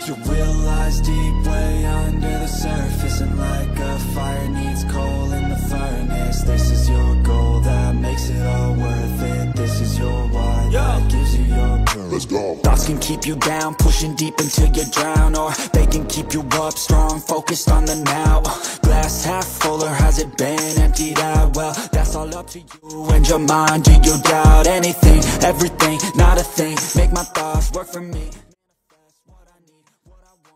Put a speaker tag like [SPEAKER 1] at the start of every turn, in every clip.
[SPEAKER 1] You realize deep way under the surface, and like a fire needs coal in the furnace. This is your goal that makes it all worth it. This is your why that gives you your purpose. Let's go. Thoughts can keep you down, pushing deep until you drown, or they can keep you up strong, focused on the now. Glass half full, or has it been emptied out? Well, that's all up to you and your mind. Do you doubt anything, everything, not a thing? Make my thoughts work for me.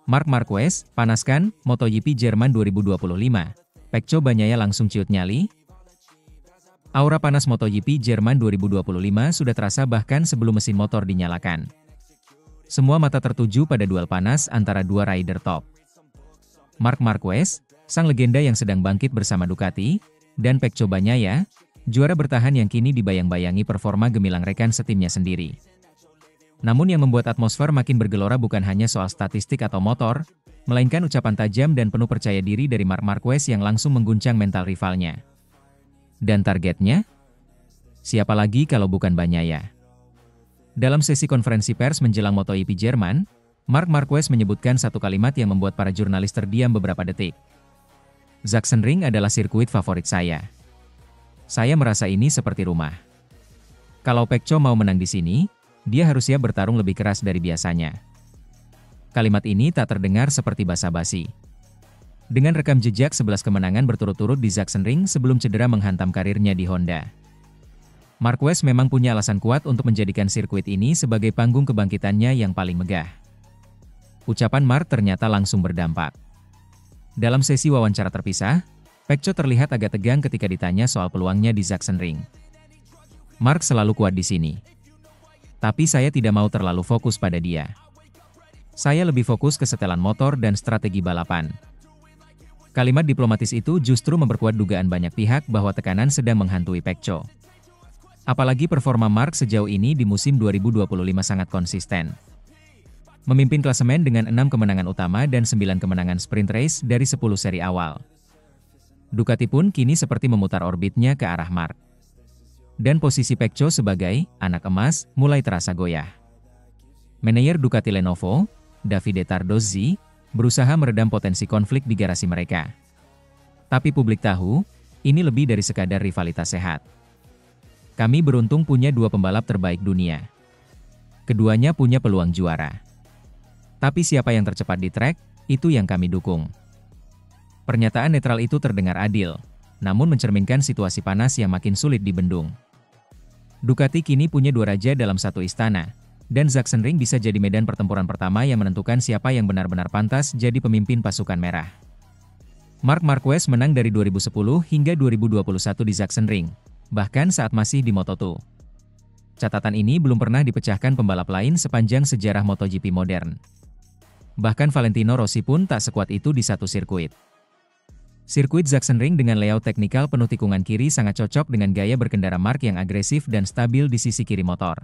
[SPEAKER 2] Marc Marquez, panaskan, MotoGP Jerman 2025. Pecco Bagnaia langsung ciut nyali. Aura panas MotoGP Jerman 2025 sudah terasa bahkan sebelum mesin motor dinyalakan. Semua mata tertuju pada duel panas antara dua rider top. Marc Marquez, sang legenda yang sedang bangkit bersama Ducati, dan Pecco Bagnaia, juara bertahan yang kini dibayang-bayangi performa gemilang rekan setimnya sendiri. Namun yang membuat atmosfer makin bergelora bukan hanya soal statistik atau motor, melainkan ucapan tajam dan penuh percaya diri dari Marc Marquez yang langsung mengguncang mental rivalnya. Dan targetnya? Siapa lagi kalau bukan Bagnaia? Dalam sesi konferensi pers menjelang MotoGP Jerman, Marc Marquez menyebutkan satu kalimat yang membuat para jurnalis terdiam beberapa detik. Sachsenring adalah sirkuit favorit saya. Saya merasa ini seperti rumah. Kalau Pecco mau menang di sini, dia harus siap bertarung lebih keras dari biasanya. Kalimat ini tak terdengar seperti basa-basi. Dengan rekam jejak 11 kemenangan berturut-turut di Sachsenring sebelum cedera menghantam karirnya di Honda. Marquez memang punya alasan kuat untuk menjadikan sirkuit ini sebagai panggung kebangkitannya yang paling megah. Ucapan Marc ternyata langsung berdampak. Dalam sesi wawancara terpisah, Pecco terlihat agak tegang ketika ditanya soal peluangnya di Sachsenring. Marc selalu kuat di sini. Tapi saya tidak mau terlalu fokus pada dia. Saya lebih fokus ke setelan motor dan strategi balapan. Kalimat diplomatis itu justru memperkuat dugaan banyak pihak bahwa tekanan sedang menghantui Pecco. Apalagi performa Marc sejauh ini di musim 2025 sangat konsisten. Memimpin klasemen dengan 6 kemenangan utama dan 9 kemenangan sprint race dari 10 seri awal. Ducati pun kini seperti memutar orbitnya ke arah Marc. Dan posisi Pecco sebagai anak emas mulai terasa goyah. Manajer Ducati Lenovo, Davide Tardozzi, berusaha meredam potensi konflik di garasi mereka. Tapi publik tahu, ini lebih dari sekadar rivalitas sehat. Kami beruntung punya dua pembalap terbaik dunia. Keduanya punya peluang juara. Tapi siapa yang tercepat di trek, itu yang kami dukung. Pernyataan netral itu terdengar adil, namun mencerminkan situasi panas yang makin sulit dibendung. Ducati kini punya dua raja dalam satu istana, dan Sachsenring bisa jadi medan pertempuran pertama yang menentukan siapa yang benar-benar pantas jadi pemimpin pasukan merah. Marc Marquez menang dari 2010 hingga 2021 di Sachsenring, bahkan saat masih di Moto2. Catatan ini belum pernah dipecahkan pembalap lain sepanjang sejarah MotoGP modern. Bahkan Valentino Rossi pun tak sekuat itu di satu sirkuit. Sirkuit Sachsenring dengan layout teknikal penuh tikungan kiri sangat cocok dengan gaya berkendara Marc yang agresif dan stabil di sisi kiri motor.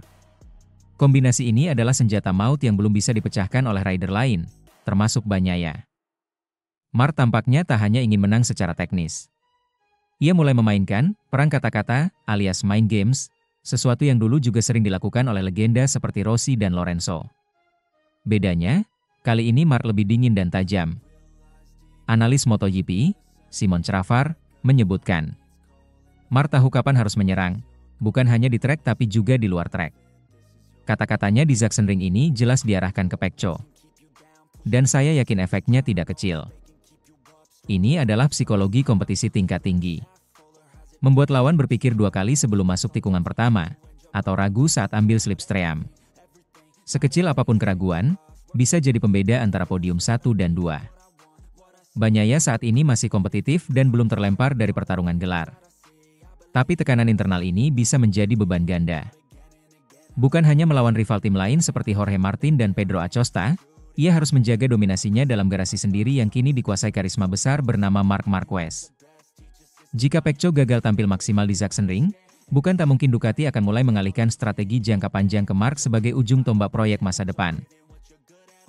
[SPEAKER 2] Kombinasi ini adalah senjata maut yang belum bisa dipecahkan oleh rider lain, termasuk Bagnaia. Marc tampaknya tak hanya ingin menang secara teknis. Ia mulai memainkan perang kata-kata alias mind games, sesuatu yang dulu juga sering dilakukan oleh legenda seperti Rossi dan Lorenzo. Bedanya, kali ini Marc lebih dingin dan tajam. Analis MotoGP, Simon Cravar, menyebutkan, Marc tahu kapan harus menyerang, bukan hanya di trek tapi juga di luar trek. Kata-katanya di Sachsenring ini jelas diarahkan ke Pecco. Dan saya yakin efeknya tidak kecil. Ini adalah psikologi kompetisi tingkat tinggi. Membuat lawan berpikir dua kali sebelum masuk tikungan pertama, atau ragu saat ambil slipstream. Sekecil apapun keraguan, bisa jadi pembeda antara podium 1 dan 2. Bagnaia saat ini masih kompetitif dan belum terlempar dari pertarungan gelar. Tapi tekanan internal ini bisa menjadi beban ganda. Bukan hanya melawan rival tim lain seperti Jorge Martin dan Pedro Acosta, ia harus menjaga dominasinya dalam garasi sendiri yang kini dikuasai karisma besar bernama Marc Marquez. Jika Pecco gagal tampil maksimal di Sachsenring, bukan tak mungkin Ducati akan mulai mengalihkan strategi jangka panjang ke Marc sebagai ujung tombak proyek masa depan.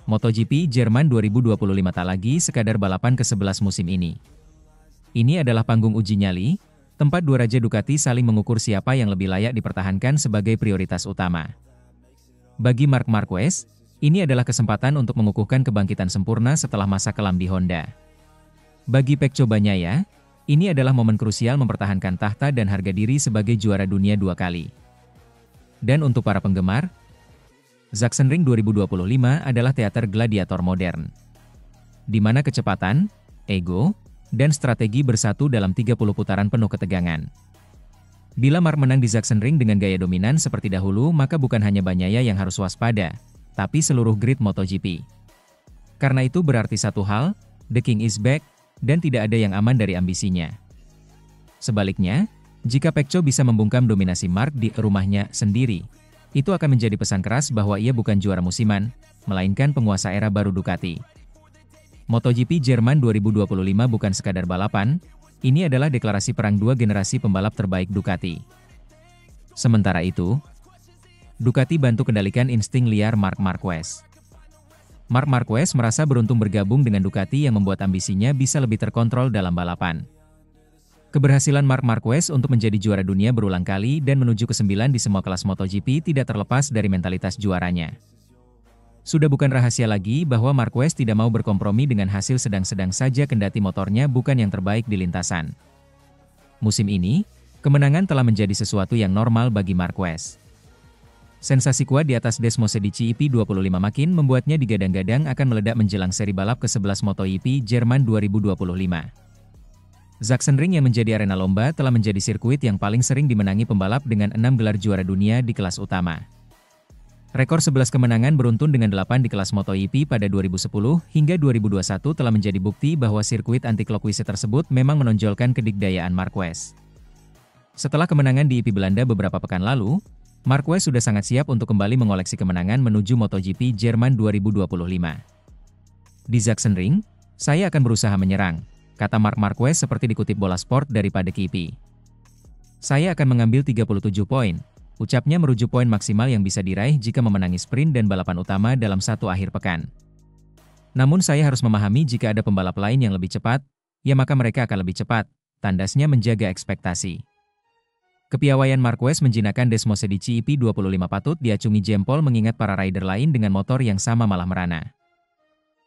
[SPEAKER 2] MotoGP Jerman 2025 tak lagi sekadar balapan ke-11 musim ini. Ini adalah panggung uji nyali, tempat dua raja Ducati saling mengukur siapa yang lebih layak dipertahankan sebagai prioritas utama. Bagi Marc Marquez, Ini adalah kesempatan untuk mengukuhkan kebangkitan sempurna setelah masa kelam di Honda. Bagi Pecco Bagnaia, ini adalah momen krusial mempertahankan tahta dan harga diri sebagai juara dunia 2 kali. Dan untuk para penggemar, Sachsenring 2025 adalah teater gladiator modern, di mana kecepatan, ego, dan strategi bersatu dalam 30 putaran penuh ketegangan. Bila Marc menang di Sachsenring dengan gaya dominan seperti dahulu, maka bukan hanya Bagnaia yang harus waspada, tapi seluruh grid MotoGP. Karena itu berarti satu hal, The King is back, dan tidak ada yang aman dari ambisinya. Sebaliknya, jika Pecco bisa membungkam dominasi Marc di rumahnya sendiri, itu akan menjadi pesan keras bahwa ia bukan juara musiman, melainkan penguasa era baru Ducati. MotoGP Jerman 2025 bukan sekadar balapan, ini adalah deklarasi perang dua generasi pembalap terbaik Ducati. Sementara itu, Ducati bantu kendalikan insting liar Marc Marquez. Marc Marquez merasa beruntung bergabung dengan Ducati yang membuat ambisinya bisa lebih terkontrol dalam balapan. Keberhasilan Marc Marquez untuk menjadi juara dunia berulang kali dan menuju ke-9 di semua kelas MotoGP tidak terlepas dari mentalitas juaranya. Sudah bukan rahasia lagi bahwa Marquez tidak mau berkompromi dengan hasil sedang-sedang saja kendati motornya bukan yang terbaik di lintasan. Musim ini, kemenangan telah menjadi sesuatu yang normal bagi Marquez. Sensasi kuat di atas Desmosedici EP25 makin membuatnya digadang-gadang akan meledak menjelang seri balap ke-11 MotoGP Jerman 2025. Sachsenring yang menjadi arena lomba telah menjadi sirkuit yang paling sering dimenangi pembalap dengan 6 gelar juara dunia di kelas utama. Rekor 11 kemenangan beruntun dengan 8 di kelas MotoGP pada 2010 hingga 2021 telah menjadi bukti bahwa sirkuit anti-clockwise tersebut memang menonjolkan kedikdayaan Marquez. Setelah kemenangan di EP Belanda beberapa pekan lalu, Marquez sudah sangat siap untuk kembali mengoleksi kemenangan menuju MotoGP Jerman 2025. Di Sachsenring, saya akan berusaha menyerang, kata Marc Marquez seperti dikutip Bola Sport dari Paddock. Saya akan mengambil 37 poin, ucapnya merujuk poin maksimal yang bisa diraih jika memenangi sprint dan balapan utama dalam satu akhir pekan. Namun saya harus memahami jika ada pembalap lain yang lebih cepat, ya maka mereka akan lebih cepat, tandasnya menjaga ekspektasi. Kepiawaian Marquez menjinakkan Desmosedici EP25 patut diacungi jempol mengingat para rider lain dengan motor yang sama malah merana.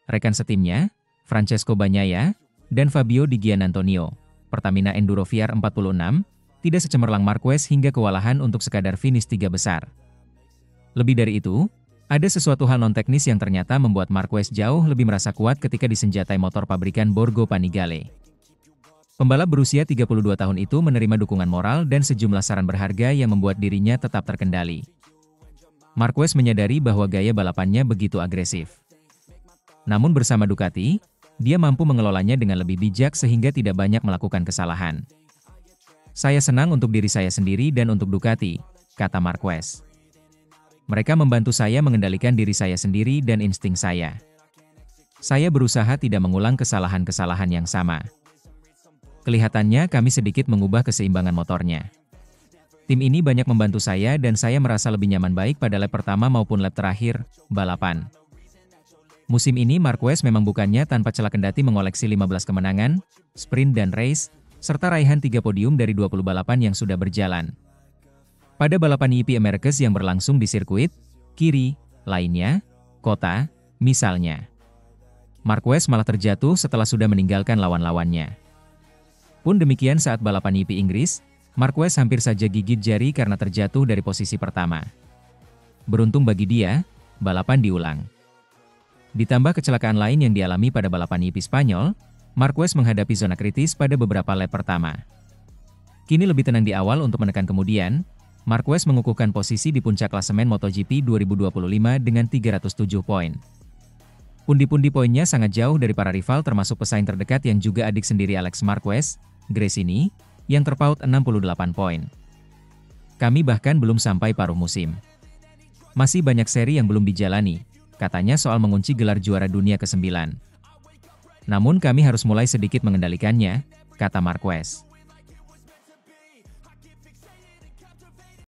[SPEAKER 2] Rekan setimnya, Francesco Bagnaia, dan Fabio Di Giannantonio, Pertamina Enduro VR46, tidak secemerlang Marquez hingga kewalahan untuk sekadar finish 3 besar. Lebih dari itu, ada sesuatu hal non-teknis yang ternyata membuat Marquez jauh lebih merasa kuat ketika disenjatai motor pabrikan Borgo Panigale. Pembalap berusia 32 tahun itu menerima dukungan moral dan sejumlah saran berharga yang membuat dirinya tetap terkendali. Marquez menyadari bahwa gaya balapannya begitu agresif. Namun bersama Ducati, dia mampu mengelolanya dengan lebih bijak sehingga tidak banyak melakukan kesalahan. Saya senang untuk diri saya sendiri dan untuk Ducati, kata Marquez. Mereka membantu saya mengendalikan diri saya sendiri dan insting saya. Saya berusaha tidak mengulang kesalahan-kesalahan yang sama. Kelihatannya kami sedikit mengubah keseimbangan motornya. Tim ini banyak membantu saya dan saya merasa lebih nyaman baik pada lap pertama maupun lap terakhir, balapan. Musim ini Marquez memang bukannya tanpa celah kendati mengoleksi 15 kemenangan, sprint dan race, serta raihan 3 podium dari 20 balapan yang sudah berjalan. Pada balapan EP Americas yang berlangsung di sirkuit, kiri, lainnya, kota, misalnya. Marquez malah terjatuh setelah sudah meninggalkan lawan-lawannya. Pun demikian saat balapan EP Inggris, Marquez hampir saja gigit jari karena terjatuh dari posisi pertama. Beruntung bagi dia, balapan diulang. Ditambah kecelakaan lain yang dialami pada balapan EP Spanyol, Marquez menghadapi zona kritis pada beberapa lap pertama. Kini lebih tenang di awal untuk menekan kemudian, Marquez mengukuhkan posisi di puncak klasemen MotoGP 2025 dengan 307 poin. Pundi-pundi poinnya sangat jauh dari para rival termasuk pesaing terdekat yang juga adik sendiri Alex Marquez, Gresini, yang terpaut 68 poin. Kami bahkan belum sampai paruh musim. Masih banyak seri yang belum dijalani, katanya soal mengunci gelar juara dunia ke-9. Namun kami harus mulai sedikit mengendalikannya, kata Marquez.